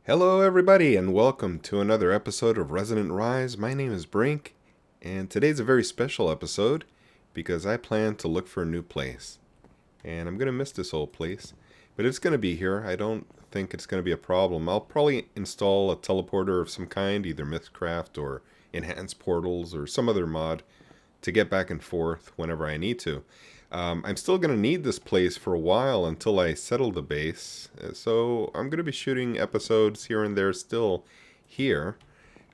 Hello everybody and welcome to another episode of Resonant Rise. My name is Brink and today's a very special episode because I plan to look for a new place. And I'm going to miss this old place, but it's going to be here. I don't think it's going to be a problem. I'll probably install a teleporter of some kind, either Mythcraft or Enhanced Portals or some other mod to get back and forth whenever I need to. I'm still going to need this place for a while until I settle the base, so I'm going to be shooting episodes here and there still here,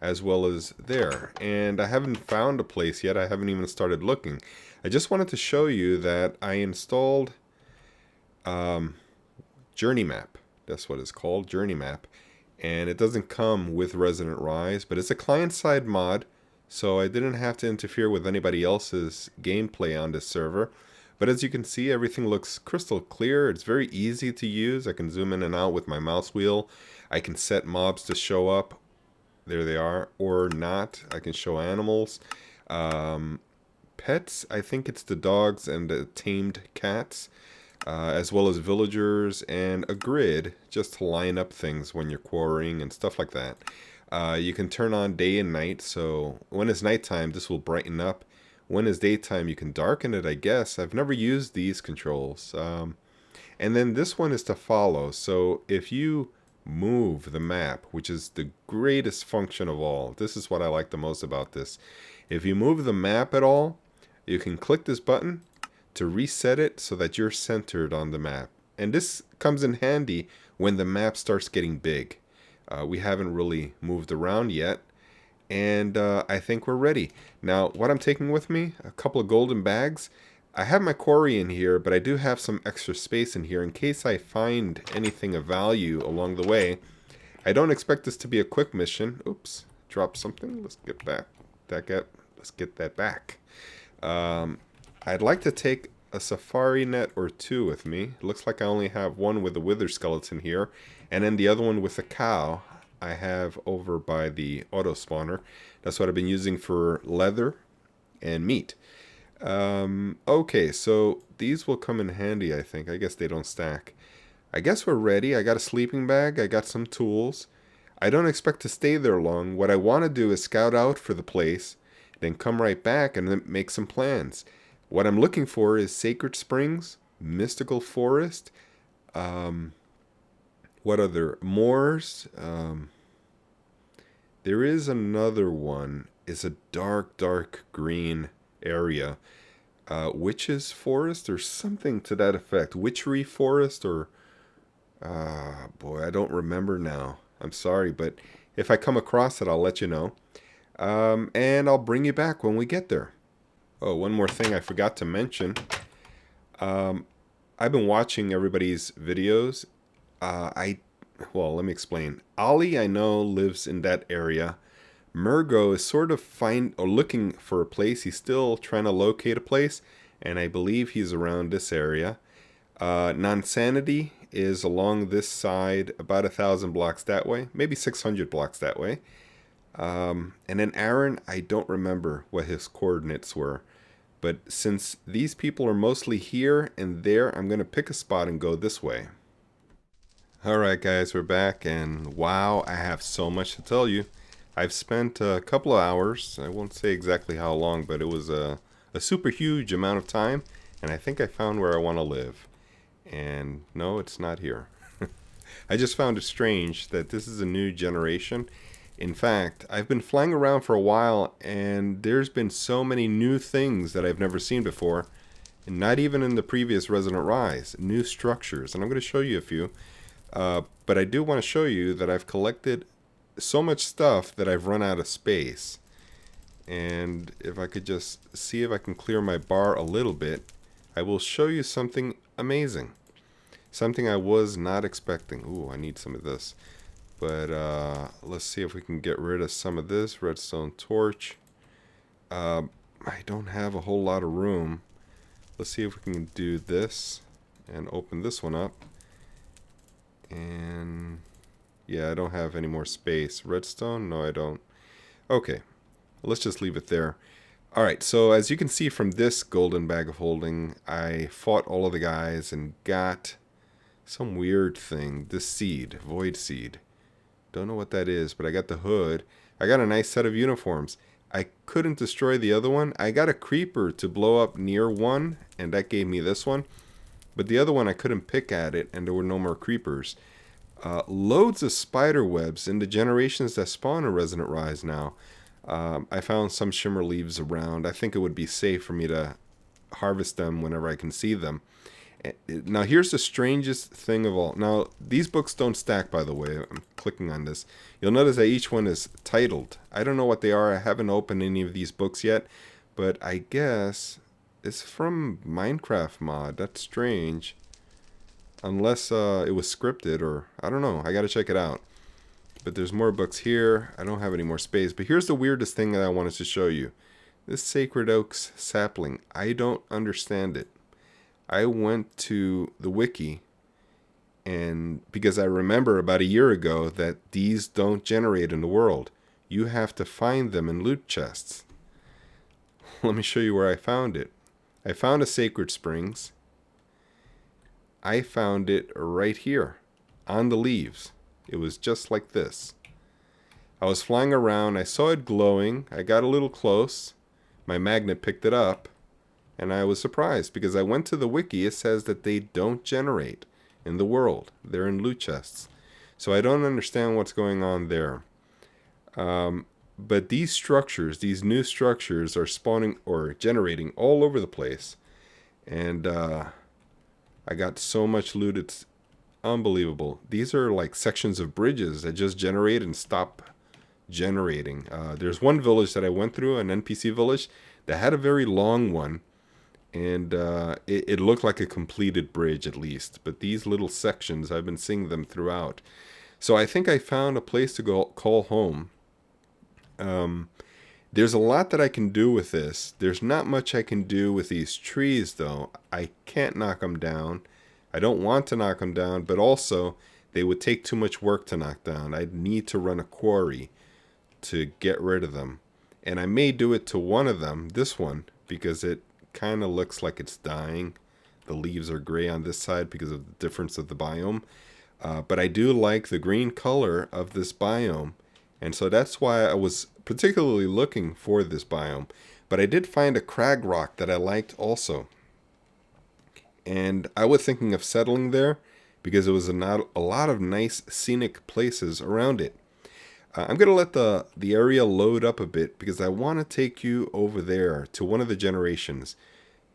as well as there. And I haven't found a place yet, I haven't even started looking. I just wanted to show you that I installed Journey Map. That's what it's called, Journey Map. And it doesn't come with Resonant Rise, but it's a client-side mod, so I didn't have to interfere with anybody else's gameplay on this server. But as you can see, everything looks crystal clear. It's very easy to use. I can zoom in and out with my mouse wheel. I can set mobs to show up. There they are. Or not. I can show animals. Pets, I think it's the dogs and the tamed cats. As well as villagers and a grid just to line up things when you're quarrying and stuff like that. You can turn on day and night. So when it's nighttime, this will brighten up. When is daytime, you can darken it, I guess. I've never used these controls. And then this one is to follow. So if you move the map, which is the greatest function of all, this is what I like the most about this. If you move the map at all, you can click this button to reset it so that you're centered on the map. And this comes in handy when the map starts getting big. We haven't really moved around yet. And I think we're ready. Now, what I'm taking with me, a couple of golden bags. I have my quarry in here, but I do have some extra space in here in case I find anything of value along the way. I don't expect this to be a quick mission. Oops, dropped something. Let's get back. Let's get that back. I'd like to take a safari net or two with me. It looks like I only have one with a wither skeleton here, and then the other one with a cow. I have over by the auto spawner. That's what I've been using for leather and meat. Okay, so these will come in handy, I think. I guess they don't stack. I guess we're ready. I got a sleeping bag. I got some tools. I don't expect to stay there long. What I want to do is scout out for the place, then come right back and then make some plans. What I'm looking for is Sacred Springs, Mystical Forest, what other? Moors. There is another one. It's a dark, dark green area. Witches Forest or something to that effect. Witchery Forest or... boy, I don't remember now. I'm sorry, but if I come across it, I'll let you know. And I'll bring you back when we get there. Oh, one more thing I forgot to mention. I've been watching everybody's videos. Well, let me explain. Ollie, I know, lives in that area. Murgo is sort of looking for a place. He's still trying to locate a place, and I believe he's around this area. NonSanity is along this side, about 1,000 blocks that way, maybe 600 blocks that way. And then Aaron, I don't remember what his coordinates were. But since these people are mostly here and there, I'm going to pick a spot and go this way. Alright guys, we're back, and wow, I have so much to tell you. I've spent a couple of hours, I won't say exactly how long, but it was a super huge amount of time, and I think I found where I want to live. And no, it's not here. I just found it strange that this is a new generation. In fact, I've been flying around for a while, and there's been so many new things that I've never seen before, and not even in the previous Resonant Rise. New structures, and I'm going to show you a few. But I do want to show you that I've collected so much stuff that I've run out of space. And if I could just see if I can clear my bar a little bit, I will show you something amazing. Something I was not expecting. Ooh, I need some of this. But let's see if we can get rid of some of this. Redstone torch. I don't have a whole lot of room. Let's see if we can do this and open this one up. And yeah, I don't have any more space. Redstone? No, I don't. Okay, let's just leave it there. Alright, so as you can see from this golden bag of holding, I fought all of the guys and got some weird thing. This seed, void seed. Don't know what that is, but I got the hood. I got a nice set of uniforms. I couldn't destroy the other one. I got a creeper to blow up near one, and that gave me this one. But the other one, I couldn't pick at it, and there were no more creepers. Loads of spider webs in the generations that spawn in Resonant Rise now. I found some shimmer leaves around. I think it would be safe for me to harvest them whenever I can see them. Now, here's the strangest thing of all. Now, these books don't stack, by the way. I'm clicking on this. You'll notice that each one is titled. I don't know what they are. I haven't opened any of these books yet. But I guess it's from Minecraft mod. That's strange. Unless it was scripted or... I don't know. I gotta check it out. But there's more books here. I don't have any more space. But here's the weirdest thing that I wanted to show you. This Sacred Oaks sapling. I don't understand it. I went to the wiki, and because I remember about a year ago that these don't generate in the world. You have to find them in loot chests. Let me show you where I found it. I found a Sacred Springs. I found it right here on the leaves. It was just like this. I was flying around. I saw it glowing. I got a little close. My magnet picked it up. And I was surprised because I went to the wiki. It says that they don't generate in the world. They're in loot chests. So I don't understand what's going on there. But these structures, these new structures are spawning or generating all over the place. And I got so much loot. It's unbelievable. These are like sections of bridges that just generate and stop generating. There's one village that I went through, an NPC village, that had a very long one. And it looked like a completed bridge at least. But these little sections, I've been seeing them throughout. So I think I found a place to go call home. There's a lot that I can do with this. There's not much I can do with these trees, though. I can't knock them down. I don't want to knock them down. But also, they would take too much work to knock down. I'd need to run a quarry to get rid of them. And I may do it to one of them, this one, because it kind of looks like it's dying. The leaves are gray on this side because of the difference of the biome. But I do like the green color of this biome. And so that's why I was particularly looking for this biome. But I did find a crag rock that I liked also. And I was thinking of settling there because it was a lot of nice scenic places around it. I'm going to let the area load up a bit because I want to take you over there to one of the generations.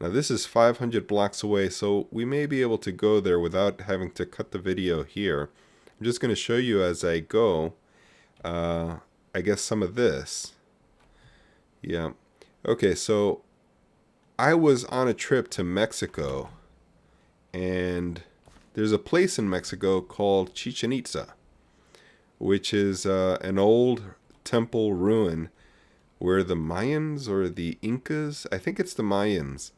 Now this is 500 blocks away, so we may be able to go there without having to cut the video here. I'm just going to show you as I go, I guess some of this. Yeah. Okay, so I was on a trip to Mexico, and there's a place in Mexico called Chichen Itza, which is an old temple ruin where the Mayans or the Incas, I think it's the Mayans,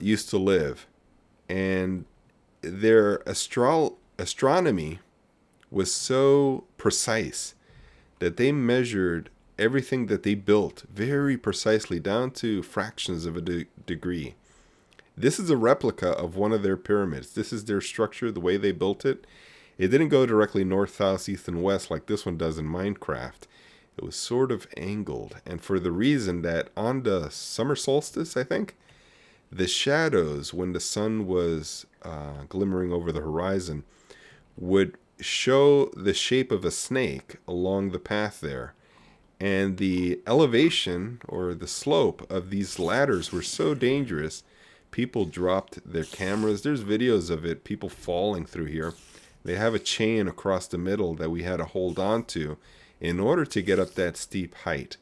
used to live. And their astronomy was so precise that they measured everything that they built very precisely down to fractions of a degree. This is a replica of one of their pyramids. This is their structure, the way they built it. It didn't go directly north, south, east, and west like this one does in Minecraft. It was sort of angled, and for the reason that on the summer solstice, I think, the shadows when the sun was glimmering over the horizon would show the shape of a snake along the path there. And the elevation or the slope of these ladders were so dangerous, people dropped their cameras. There's videos of it, people falling through here. They have a chain across the middle that we had to hold on to in order to get up that steep height.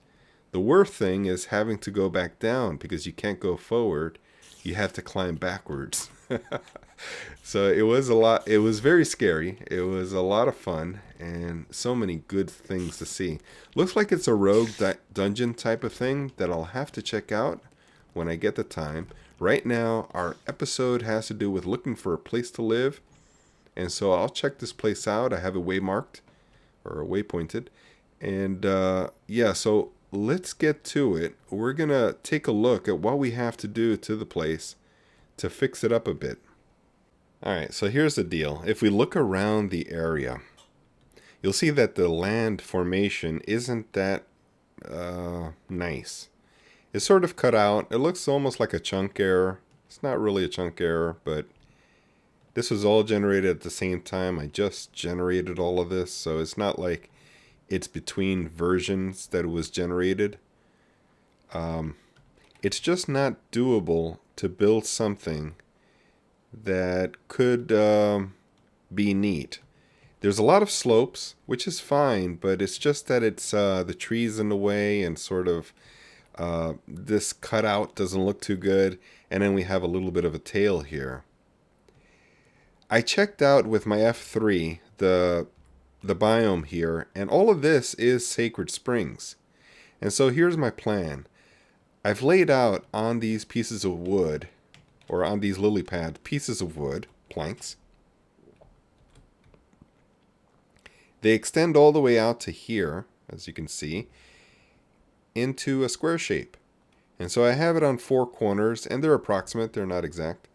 The worst thing is having to go back down because you can't go forward. You have to climb backwards. So it was a lot. It was very scary. It was a lot of fun and so many good things to see. Looks like it's a rogue dungeon type of thing that I'll have to check out when I get the time. Right now, our episode has to do with looking for a place to live. And so I'll check this place out. I have it waymarked or waypointed. And yeah, so let's get to it. We're going to take a look at what we have to do to the place to fix it up a bit. All right, so here's the deal. If we look around the area, you'll see that the land formation isn't that nice. It's sort of cut out. It looks almost like a chunk error. It's not really a chunk error, but this was all generated at the same time. I just generated all of this, so it's not like it's between versions that it was generated. It's just not doable to build something that could be neat. There's a lot of slopes, which is fine, but it's just that it's the trees in the way, and sort of this cutout doesn't look too good, and then we have a little bit of a tail here. I checked out with my F3 the biome here, and all of this is sacred springs. And so here's my plan. I've laid out on these pieces of wood, or on these lily pad pieces of wood, planks. They extend all the way out to here, as you can see, into a square shape. And so I have it on 4 corners, and they're approximate, they're not exact.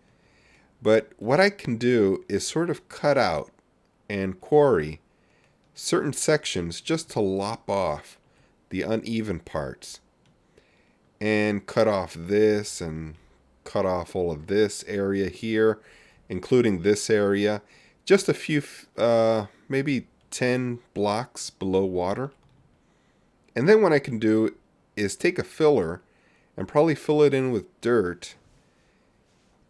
But what I can do is sort of cut out and quarry certain sections just to lop off the uneven parts. And cut off this, and cut off all of this area here, including this area. Just a few, maybe 10 blocks below water. And then what I can do is take a filler and probably fill it in with dirt,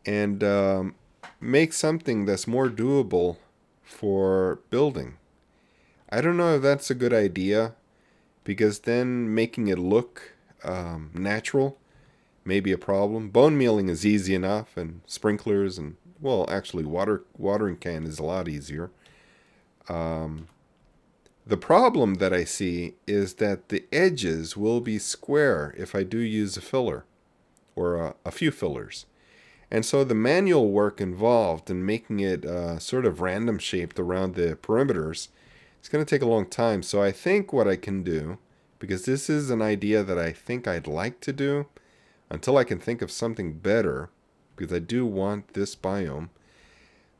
and make something that's more doable for building. I don't know if that's a good idea, because then making it look natural may be a problem. Bone mealing is easy enough, and sprinklers, and, well, actually watering can is a lot easier. The problem that I see is that the edges will be square if I do use a filler, or a few fillers. And so the manual work involved in making it sort of random shaped around the perimeters, it's going to take a long time. So I think what I can do, because this is an idea that I think I'd like to do, until I can think of something better, because I do want this biome,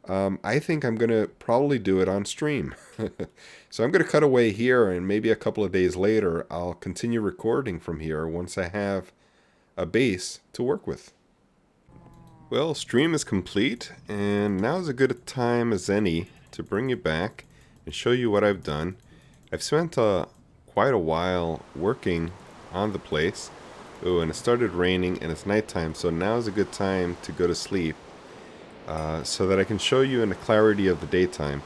I think I'm going to probably do it on stream. So I'm going to cut away here, and maybe a couple of days later I'll continue recording from here once I have a base to work with. Well, stream is complete, and now is a good time as any to bring you back and show you what I've done. I've spent quite a while working on the place. Oh, and it started raining, and it's nighttime, so now is a good time to go to sleep, so that I can show you in the clarity of the daytime.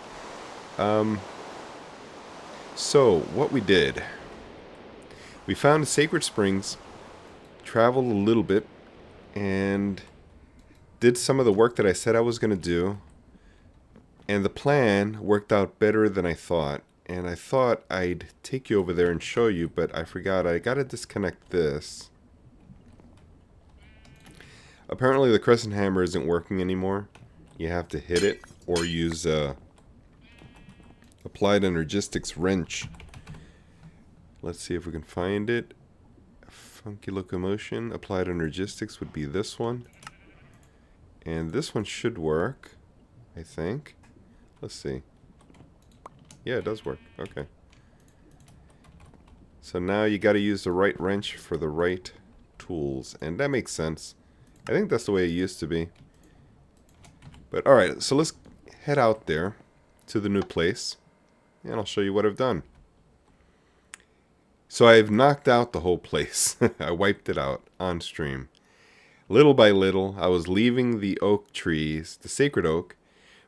So, what we did. We found the sacred springs, traveled a little bit, and did some of the work that I said I was going to do. And the plan worked out better than I thought. And I thought I'd take you over there and show you, but I forgot. I got to disconnect this. Apparently the crescent hammer isn't working anymore. You have to hit it or use applied energistics wrench. Let's see if we can find it. Funky locomotion. Applied energistics would be this one. And this one should work, I think. Let's see. Yeah, it does work. Okay. So now you got to use the right wrench for the right tools. And that makes sense. I think that's the way it used to be. But alright, so let's head out there to the new place. And I'll show you what I've done. So I've knocked out the whole place. I wiped it out on stream. Little by little, I was leaving the oak trees, the sacred oak.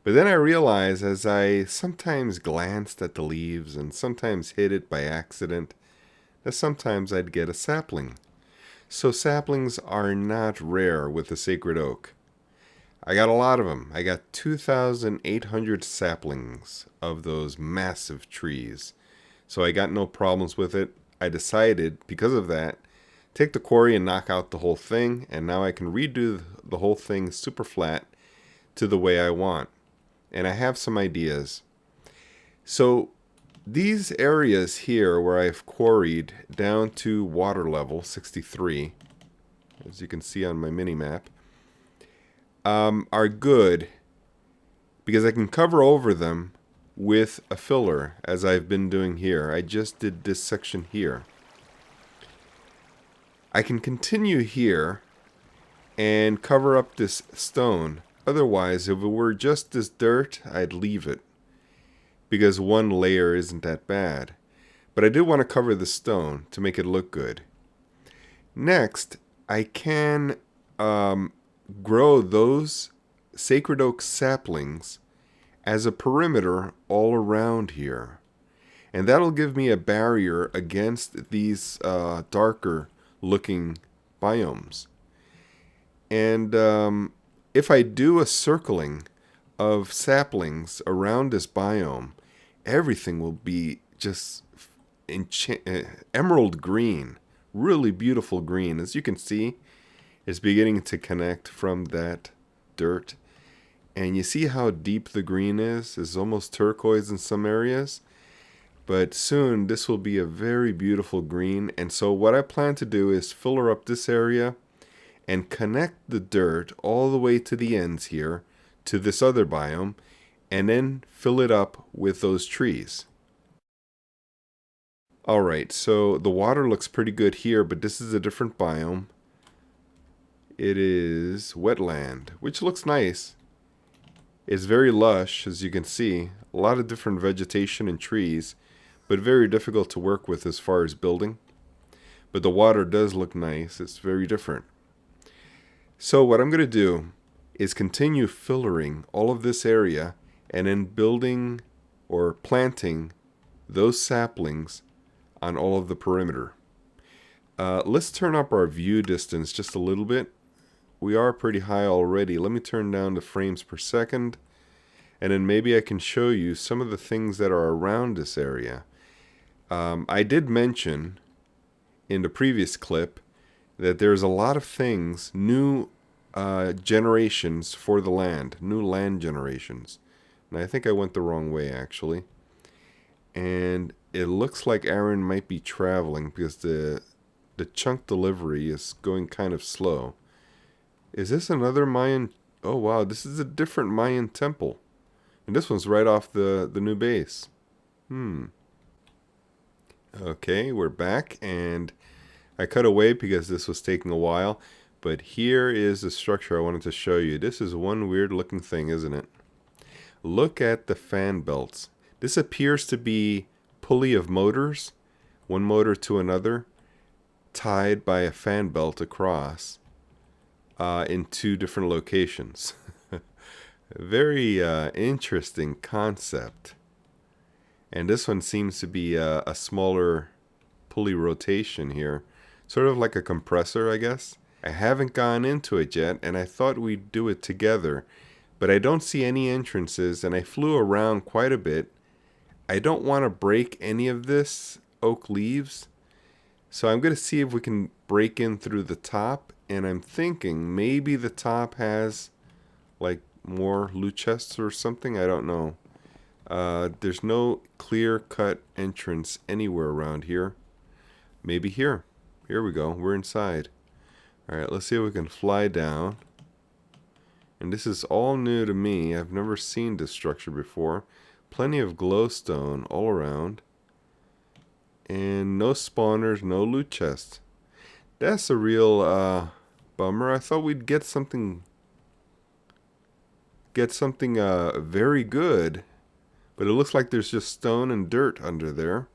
But then I realized, as I sometimes glanced at the leaves and sometimes hit it by accident, that sometimes I'd get a sapling. So saplings are not rare with the sacred oak. I got a lot of them. I got 2,800 saplings of those massive trees. So I got no problems with it. I decided, because of that, take the quarry and knock out the whole thing, and now I can redo the whole thing super flat to the way I want. And I have some ideas. So these areas here where I've quarried down to water level 63, as you can see on my mini map, are good because I can cover over them with a filler, as I've been doing here. I just did this section here. I can continue here and cover up this stone. Otherwise, if it were just this dirt, I'd leave it, because one layer isn't that bad. But I did want to cover the stone to make it look good. Next, I can grow those sacred oak saplings as a perimeter all around here. And that'll give me a barrier against these darker looking biomes. And if I do a circling of saplings around this biome, everything will be just emerald green. Really beautiful green. As you can see, it's beginning to connect from that dirt. And you see how deep the green is? It's almost turquoise in some areas. But soon this will be a very beautiful green. And so what I plan to do is filler up this area and connect the dirt all the way to the ends here to this other biome, and then fill it up with those trees. Alright, so the water looks pretty good here, but this is a different biome. It is wetland, which looks nice. It's very lush, as you can see. A lot of different vegetation and trees, but very difficult to work with as far as building. But the water does look nice. It's very different. So what I'm going to do is continue fillering all of this area and then building or planting those saplings on all of the perimeter. Let's turn up our view distance just a little bit. We are pretty high already. Let me turn down the frames per second, and then maybe I can show you some of the things that are around this area. I did mention in the previous clip that there's a lot of things, new generations for the land, new land generations. And I think I went the wrong way, actually. And it looks like Aaron might be traveling because the chunk delivery is going kind of slow. Is this another Mayan? Oh wow, this is a different Mayan temple. And this one's right off the new base. Okay, we're back, and I cut away because this was taking a while. But here is the structure I wanted to show you. This is one weird looking thing, isn't it? Look at the fan belts. This appears to be pulley of motors, one motor to another, tied by a fan belt across in two different locations. Very interesting concept. And this one seems to be a smaller pulley rotation here. Sort of like a compressor, I guess. I haven't gone into it yet, and I thought we'd do it together. But I don't see any entrances, and I flew around quite a bit. I don't want to break any of this oak leaves. So I'm going to see if we can break in through the top. And I'm thinking maybe the top has like more loot chests or something. I don't know. There's no clear-cut entrance anywhere around here. Maybe here. Here we go. We're inside. Alright, let's see if we can fly down. And this is all new to me. I've never seen this structure before. Plenty of glowstone all around. And no spawners, no loot chests. That's a real bummer. I thought we'd get something very good. But it looks like there's just stone and dirt under there.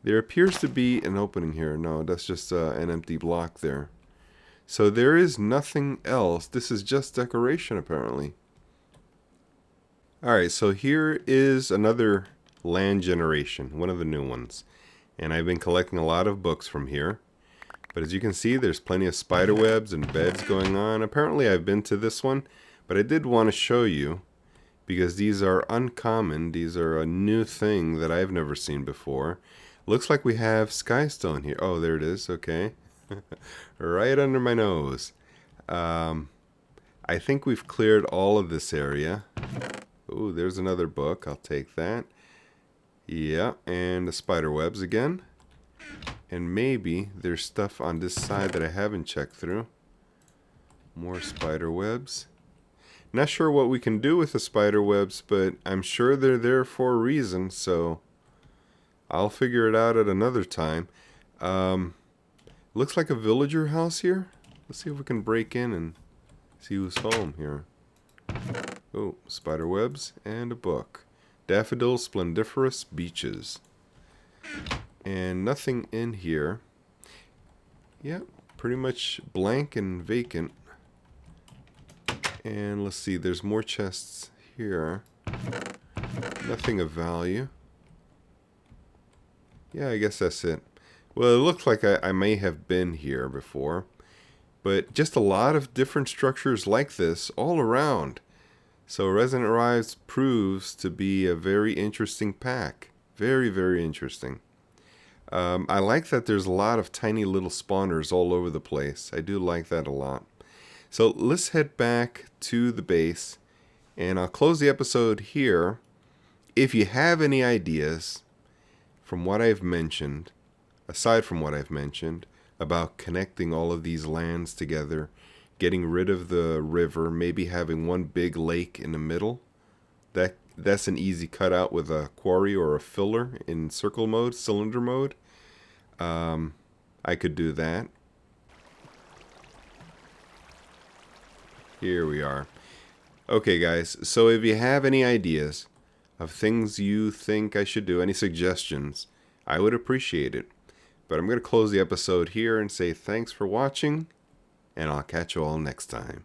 There appears to be an opening here. No, that's just an empty block there. So there is nothing else. This is just decoration, apparently. Alright, so here is another land generation, one of the new ones. And I've been collecting a lot of books from here. But as you can see, there's plenty of spider webs and beds going on. Apparently I've been to this one, but I did want to show you, because these are uncommon. These are a new thing that I've never seen before. Looks like we have skystone here. Oh, there it is. Okay. Right under my nose. I think we've cleared all of this area. Ooh, there's another book. I'll take that. Yeah, and the spider webs again. And maybe there's stuff on this side that I haven't checked through. More spider webs. Not sure what we can do with the spider webs, but I'm sure they're there for a reason, so I'll figure it out at another time. Looks like a villager house here. Let's see if we can break in and see who's home here. Oh, spider webs and a book. Daffodil Splendiferous Beaches. And nothing in here. Yep, pretty much blank and vacant. And let's see, there's more chests here. Nothing of value. Yeah, I guess that's it. Well, it looks like I may have been here before. But just a lot of different structures like this all around. So Resonant Rise proves to be a very interesting pack. Very, very interesting. I like that there's a lot of tiny little spawners all over the place. I do like that a lot. So let's head back to the base, and I'll close the episode here. If you have any ideas from what I've mentioned, aside from what I've mentioned, about connecting all of these lands together, getting rid of the river, maybe having one big lake in the middle, that's an easy cutout with a quarry or a filler in circle mode, cylinder mode. I could do that. Here we are. Okay, guys, so if you have any ideas of things you think I should do, any suggestions, I would appreciate it. But I'm going to close the episode here and say thanks for watching, and I'll catch you all next time.